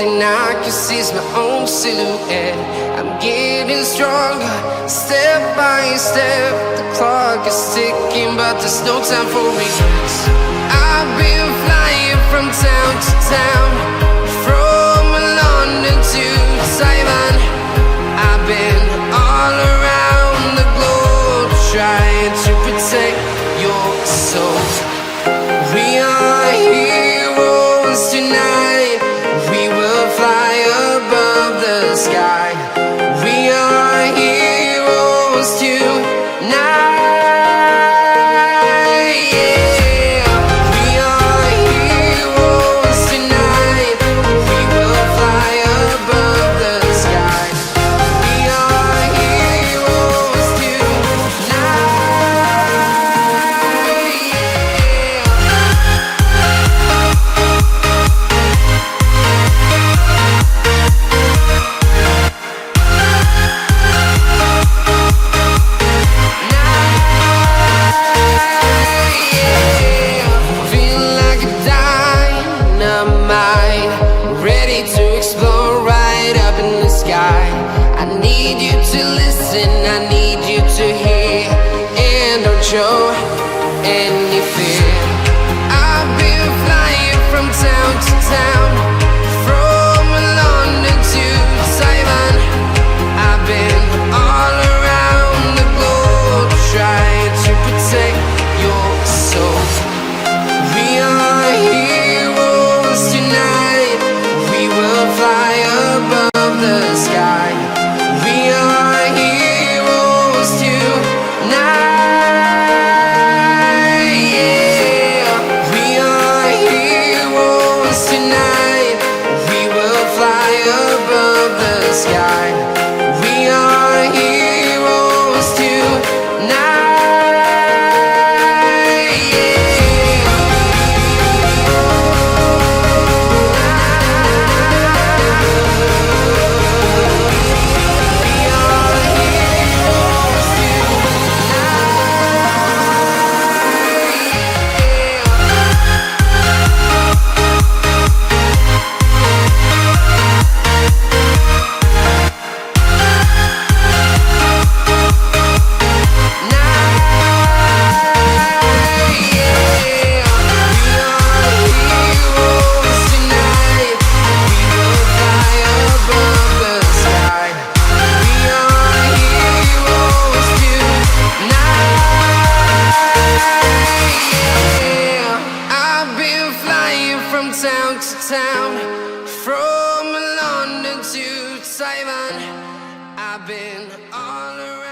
and I can see my own silhouette. I'm getting stronger, step by step. The clock is ticking, but there's no time for regrets. I've been flying from town to town, from London to Taiwan. I've been all around the globe, trying to protect your soul. We are heroes tonight. We will fly above the sky. We are heroes tonight. Yeah. We are heroes tonight. We will fly above the sky. We are heroes tonight. Feel like a dynamite, ready to explode right up in the sky. I need you to listen, I need you to hear, and don't show any fear. I've been flying from town to town, from London to Taiwan. I've been all around the globe, trying to protect your soul. We are heroes tonight. We will fly above the sky. We are heroes tonight. Yeah. We are heroes tonight. We will fly above the sky. We are heroes tonight. I've been flying from town to town, from London to Taiwan. I've been all around.